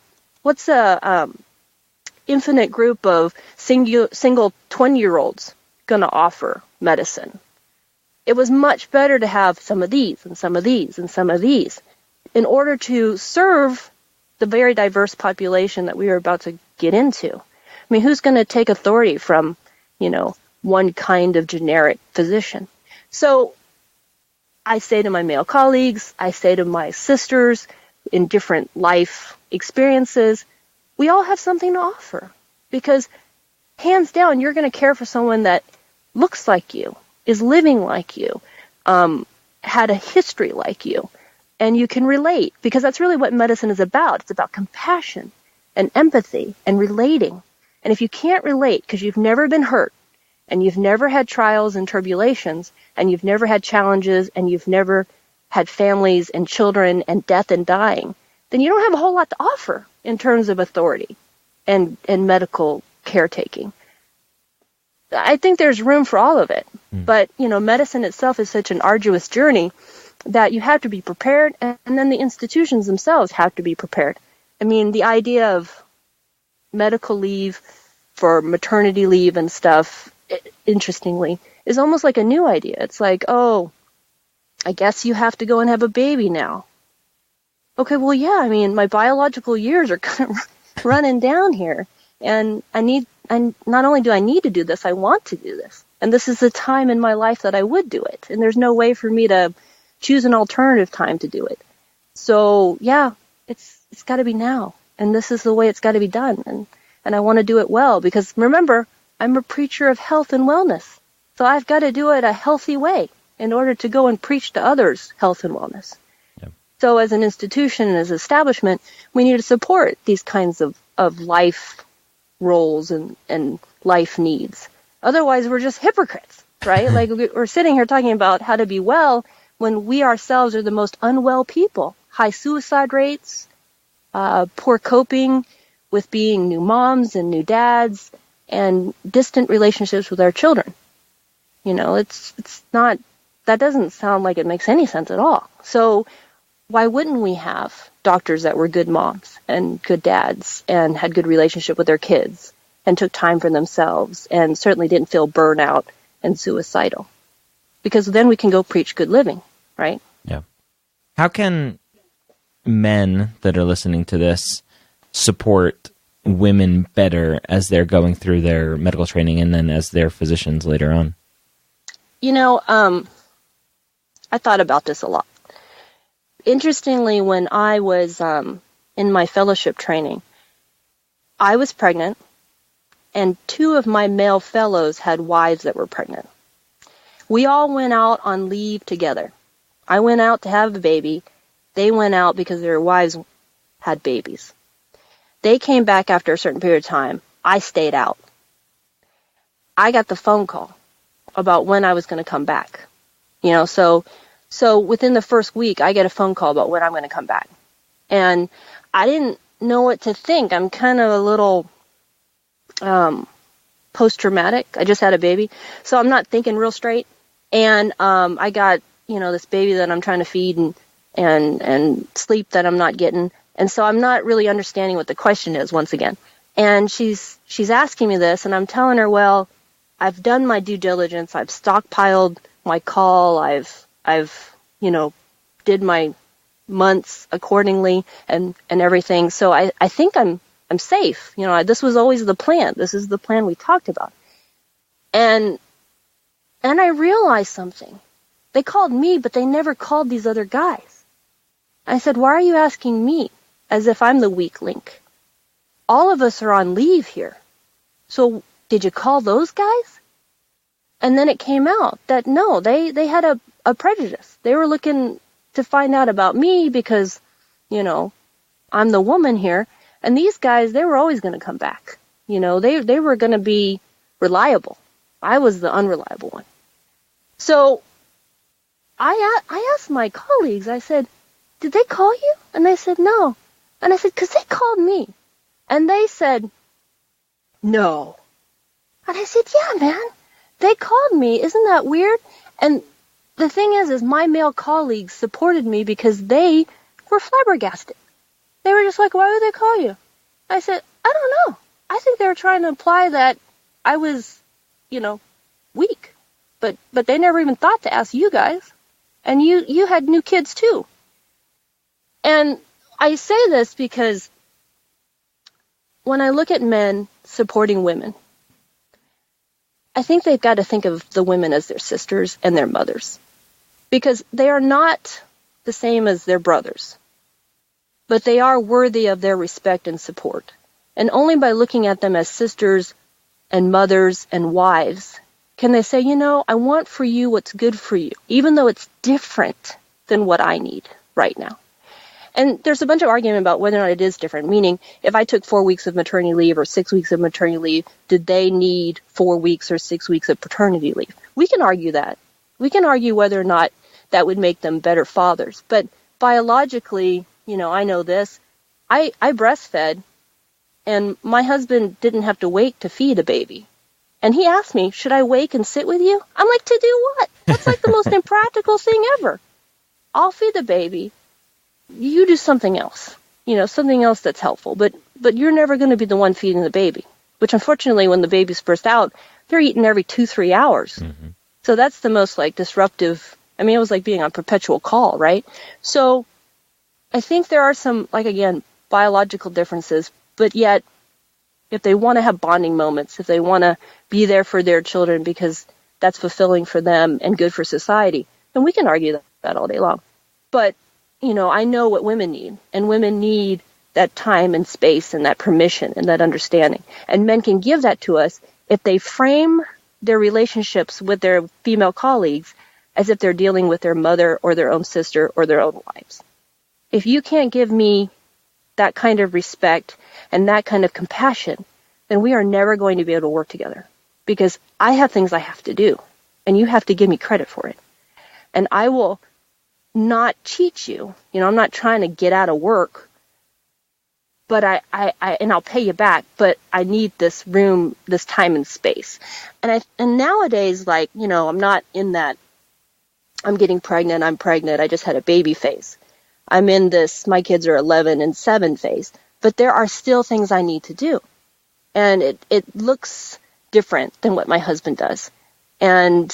infinite group of single 20-year-olds going to offer medicine? It was much better to have some of these and some of these and some of these in order to serve the very diverse population that we are about to get into. I mean, who's going to take authority from, one kind of generic physician? So I say to my male colleagues, I say to my sisters in different life experiences, we all have something to offer, because hands down, you're going to care for someone that looks like you, is living like you, had a history like you, and you can relate, because that's really what medicine is about. It's about compassion and empathy and relating. And if you can't relate because you've never been hurt, and you've never had trials and tribulations, and you've never had challenges, and you've never had families and children and death and dying, then you don't have a whole lot to offer in terms of authority and medical caretaking. I think there's room for all of it. But, medicine itself is such an arduous journey that you have to be prepared, and then the institutions themselves have to be prepared. I mean, the idea of medical leave for maternity leave and stuff, interestingly, is almost like a new idea. It's like, oh, I guess you have to go and have a baby now. Okay, well, yeah, I mean, my biological years are kind of running down here, and not only do I need to do this, I want to do this. And this is the time in my life that I would do it. And there's no way for me to choose an alternative time to do it. So, yeah, it's got to be now. And this is the way it's got to be done. And I want to do it well, because remember, I'm a preacher of health and wellness. So I've got to do it a healthy way in order to go and preach to others health and wellness. Yep. So as an institution and as an establishment, we need to support these kinds of life roles and life needs. Otherwise, we're just hypocrites, right? Like, we're sitting here talking about how to be well when we ourselves are the most unwell people. High suicide rates, poor coping with being new moms and new dads, and distant relationships with our children. It's not, that doesn't sound like it makes any sense at all. So why wouldn't we have doctors that were good moms and good dads and had good relationship with their kids and took time for themselves and certainly didn't feel burnout and suicidal? Because then we can go preach good living, right?
Yeah. How can men that are listening to this support women better as they're going through their medical training and then as their physicians later on? I thought about this a lot. Interestingly, when I was in my fellowship training, I was pregnant, and 2 of my male fellows had wives that were pregnant. We all went out on leave together. I went out to have a baby. They went out because their wives had babies. They came back after a certain period of time. I stayed out. I got the phone call about when I was going to come back. So within the first week, I get a phone call about when I'm going to come back. And I didn't know what to think. I'm kind of a little post-traumatic. I just had a baby, so I'm not thinking real straight. And I got, this baby that I'm trying to feed and sleep that I'm not getting. And so I'm not really understanding what the question is once again. And she's asking me this, and I'm telling her, well, I've done my due diligence. I've stockpiled my call. I've did my months accordingly and everything. So I think I'm safe. This was always the plan. This is the plan we talked about. And I realized something. They called me, but they never called these other guys. I said, why are you asking me as if I'm the weak link? All of us are on leave here. So did you call those guys? And then it came out that no, they had a prejudice. They were looking to find out about me because, I'm the woman here. And these guys, they were always going to come back. They were going to be reliable. I was the unreliable one. So I asked my colleagues, I said, did they call you? And they said, no. And I said, because they called me. And they said, no. And I said, yeah, man, they called me. Isn't that weird? And
the thing is my male colleagues supported me because they were flabbergasted. They were just like, why would they call you? I said, I don't know. I think they were trying to imply that I was, weak. But they never even thought to ask you guys. And you had new kids too. And I say this because when I look at men supporting women, I think they've got to think of the women as their sisters and their mothers. Because they are not the same as their brothers. But they are worthy of their respect and support. And only by looking at them as sisters and mothers and wives can they say, I want for you what's good for you, even though it's different than what I need right now. And there's a bunch of argument about whether or not it is different, meaning if I took 4 weeks of maternity leave or 6 weeks of maternity leave, did they need 4 weeks or 6 weeks of paternity leave? We can argue that. We can argue whether or not that would make them better fathers. But biologically, I know this. I breastfed, and my husband didn't have to wait to feed a baby. And he asked me, should I wake and sit with you? I'm like, to do what? That's like the most impractical thing ever. I'll feed the baby. You do something else, something else that's helpful. But you're never going to be the one feeding the baby, which unfortunately when the babies burst out, they're eaten every 2-3 hours. Mm-hmm. So that's the most disruptive. I mean, it was like being on perpetual call, right? So I think there are some, again, biological differences, but yet if they want to have bonding moments, if they want to be there for their children because that's fulfilling for them and good for society, then we can argue that all day long. But, I know what women need, and women need that time and space and that permission and that understanding. And men can give that to us if they frame their relationships with their female colleagues as if they're dealing with their mother or their own sister or their own wives. If you can't give me that kind of respect and that kind of compassion, then we are never going to be able to work together. Because I have things I have to do, and you have to give me credit for it. And I will not cheat you. I'm not trying to get out of work, but and I'll pay you back, but I need this room, this time and space. And nowadays, I'm not in that, I'm getting pregnant, I just had a baby phase. I'm in this, my kids are 11 and 7 phase, but there are still things I need to do. And it looks different than what my husband does. And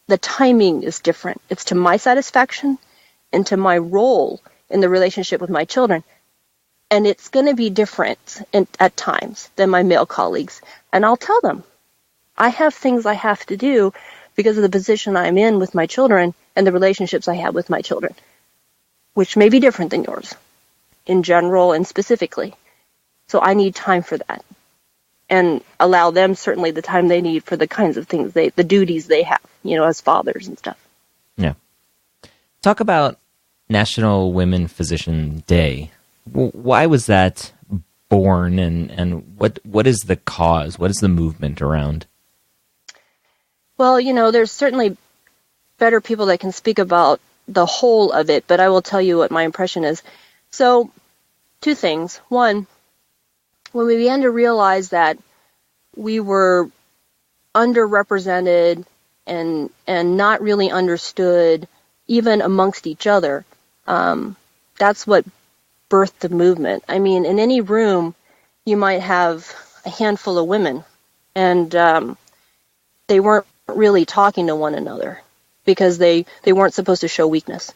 the timing is different. It's to my satisfaction and to my role in the relationship with my children. And it's going to be different at times than my male colleagues. And I'll tell them, I have things I have to do because of the position I'm in with my children and the relationships I have with my children, which may be different than yours in general and specifically. So I need time for that. And allow them certainly the time they need for the kinds of things the duties they have, as fathers and stuff.
Yeah. Talk about National Women Physician Day. Why was that born, and what is the cause? What is the movement around?
Well, there's certainly better people that can speak about the whole of it, but I will tell you what my impression is. So, 2 things. One, when we began to realize that we were underrepresented and not really understood even amongst each other, that's what birthed the movement. I mean, in any room, you might have a handful of women, and they weren't really talking to one another because they weren't supposed to show weakness.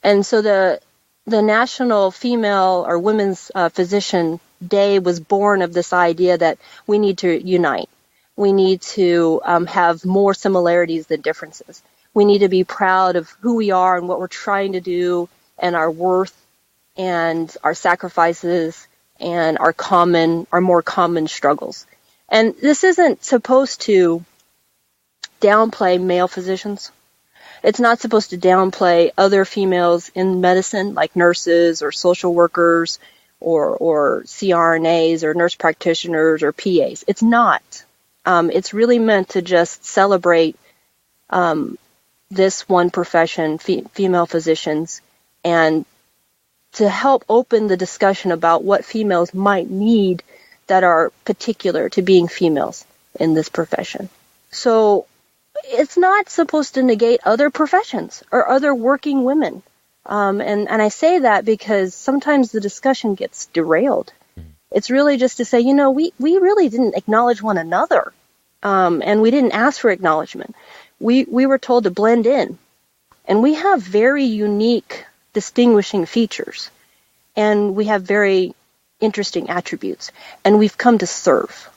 And so the National Female or Women's Physician Day was born of this idea that we need to unite. We need to have more similarities than differences. We need to be proud of who we are and what we're trying to do and our worth and our sacrifices and our more common struggles. And this isn't supposed to downplay male physicians. It's not supposed to downplay other females in medicine, like nurses or social workers or CRNAs or nurse practitioners or PAs. It's not. It's really meant to just celebrate this one profession, female physicians, and to help open the discussion about what females might need that are particular to being females in this profession. So it's not supposed to negate other professions or other working women. And I say that because sometimes the discussion gets derailed. It's really just to say, we really didn't acknowledge one another. And we didn't ask for acknowledgement. We were told to blend in. And we have very unique distinguishing features. And we have very interesting attributes. And we've come to serve.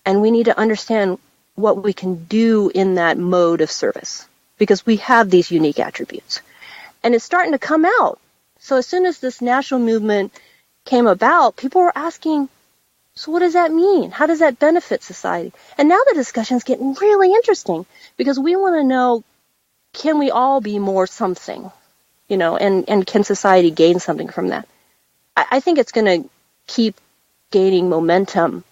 And we need to understand what we can do in that mode of service, because we have these unique attributes. And it's starting to come out. So as soon as this national movement came about, people were asking, so what does that mean? How does that benefit society? And now the discussion's getting really interesting, because we want to know, can we all be more something? And can society gain something from that? I think it's going to keep gaining momentum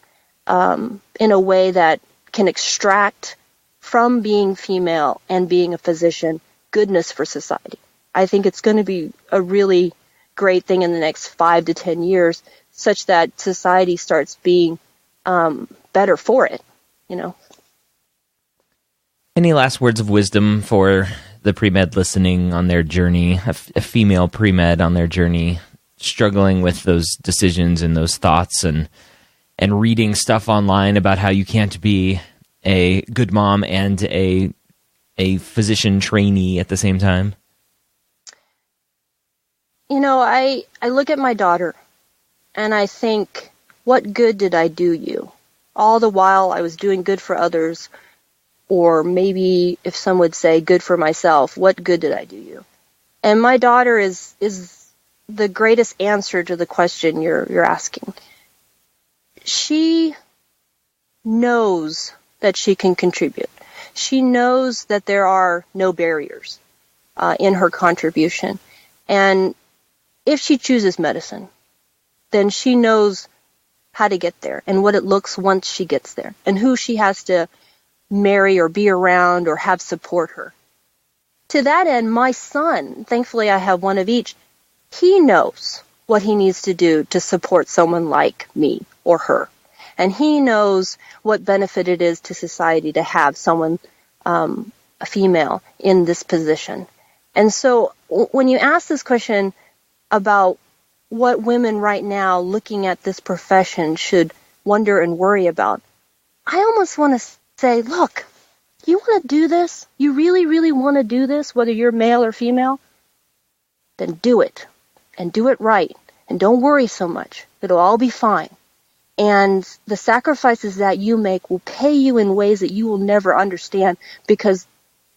in a way that can extract from being female and being a physician goodness for society. I think it's going to be a really great thing in the next 5 to 10 years, such that society starts being better for it,
Any last words of wisdom for the pre-med listening on their journey, a female pre-med on their journey, struggling with those decisions and those thoughts and reading stuff online about how you can't be a good mom and a physician trainee at the same time?
I look at my daughter and I think, what good did I do you? All the while I was doing good for others, or maybe if some would say good for myself, what good did I do you? And my daughter is the greatest answer to the question you're asking. She knows that she can contribute. She knows that there are no barriers in her contribution. And if she chooses medicine, then she knows how to get there and what it looks once she gets there and who she has to marry or be around or have support her. To that end, my son, thankfully I have one of each, he knows what he needs to do to support someone like me or her. And he knows what benefit it is to society to have someone, a female, in this position. And so when you ask this question about what women right now looking at this profession should wonder and worry about, I almost want to say, look, you want to do this? You really, really want to do this, whether you're male or female? Then do it. And do it right. And don't worry so much. It'll all be fine. And the sacrifices that you make will pay you in ways that you will never understand, because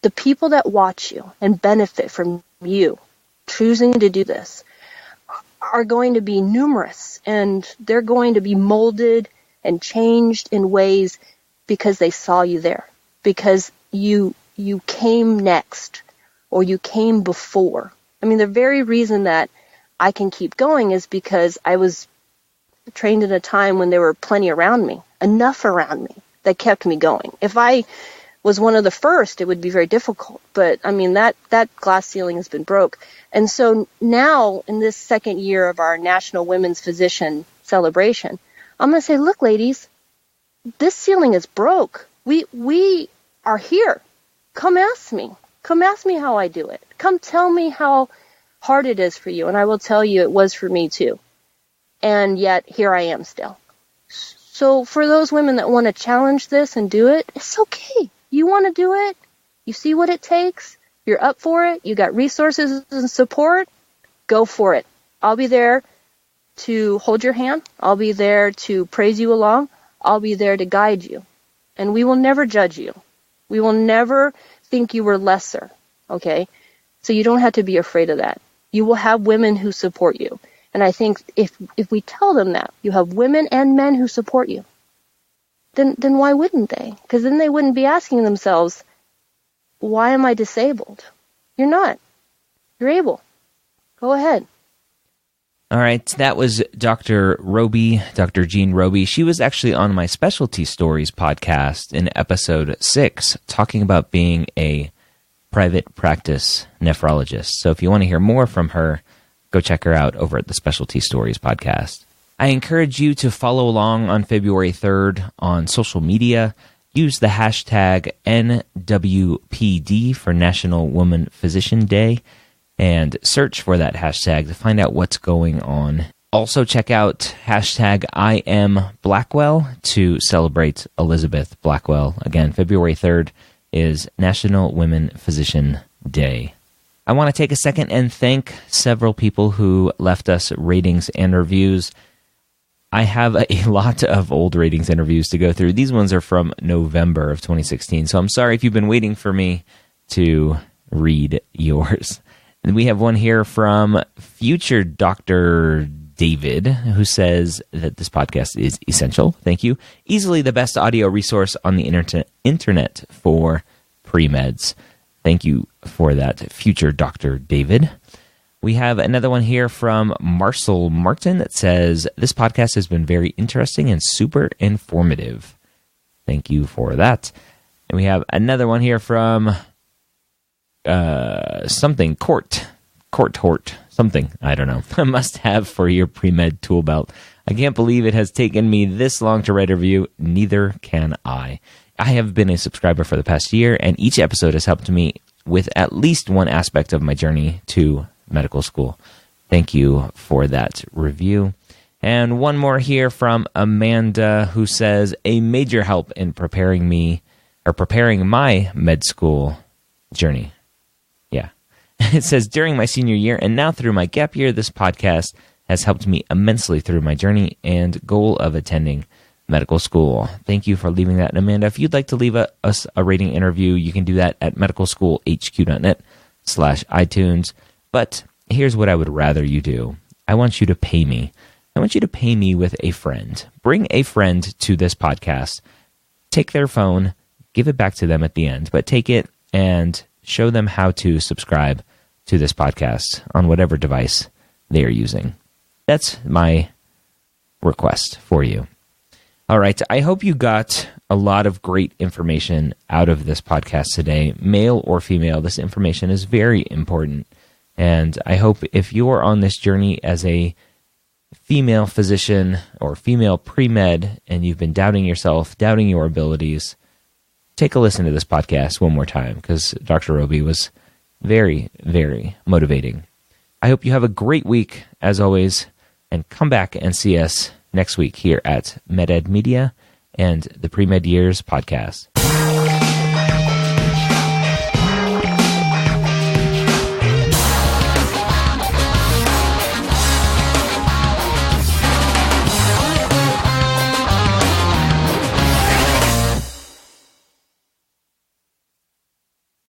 the people that watch you and benefit from you choosing to do this are going to be numerous, and they're going to be molded and changed in ways because they saw you there, because you came next or you came before. I mean, the very reason that I can keep going is because I was trained in a time when there were plenty around me, enough around me that kept me going. If I was one of the first, it would be very difficult. But I mean, that glass ceiling has been broke. And so now in this second year of our National Women's Physician celebration, I'm going to say, look, ladies, this ceiling is broke. We are here. Come ask me. Come ask me how I do it. Come tell me how hard it is for you. And I will tell you it was for me too. And yet here I am still. So for those women that want to challenge this and do it, it's okay. You want to do it? You see what it takes? You're up for it? You got resources and support? Go for it. I'll be there to hold your hand. I'll be there to praise you along. I'll be there to guide you. And we will never judge you. We will never think you were lesser, okay? So you don't have to be afraid of that. You will have women who support you. And I think if we tell them that, you have women and men who support you, then why wouldn't they? Because then they wouldn't be asking themselves, why am I disabled? You're not. You're able. Go ahead.
All right, that was Dr. Robey, Dr. Jean Robey. She was actually on my Specialty Stories podcast in episode 6, talking about being a private practice nephrologist. So if you want to hear more from her, go check her out over at the Specialty Stories podcast. I encourage you to follow along on February 3rd on social media use the hashtag NWPD for National Woman Physician Day and search for that hashtag to find out what's going on. Also check out hashtag IamBlackwell to celebrate Elizabeth Blackwell. Again, February 3rd is National Women Physician Day. I want to take a second and thank several people who left us ratings and reviews. I have a lot of old ratings and reviews to go through. These ones are from November of 2016, so I'm sorry if you've been waiting for me to read yours. And we have one here from future Dr. David, who says that this podcast is essential. Thank you. Easily the best audio resource on the internet for pre-meds. Thank you for that, future Dr. David. We have another one here from Marcel Martin that says, this podcast has been very interesting and super informative. Thank you for that. And we have another one here from something, Court, something, I don't know. A must-have for your pre-med tool belt. I can't believe it has taken me this long to write a review. Neither can I. I have been a subscriber for the past year, and each episode has helped me with at least one aspect of my journey to medical school. Thank you for that review. And one more here from Amanda, who says, a major help in preparing my med school journey. Yeah. It says, during my senior year and now through my gap year, this podcast has helped me immensely through my journey and goal of attending medical school. Thank you for leaving that. And Amanda, if you'd like to leave us a rating interview, you can do that at medicalschoolhq.net/iTunes. But here's what I would rather you do. I want you to pay me. I want you to pay me with a friend. Bring a friend to this podcast. Take their phone, give it back to them at the end, but take it and show them how to subscribe to this podcast on whatever device they are using. That's my request for you. All right, I hope you got a lot of great information out of this podcast today. Male or female, this information is very important. And I hope if you're on this journey as a female physician or female pre-med and you've been doubting yourself, doubting your abilities, take a listen to this podcast one more time because Dr. Robey was very, very motivating. I hope you have a great week, as always, and come back and see us next week here at MedEd Media and the Pre-Med Years podcast.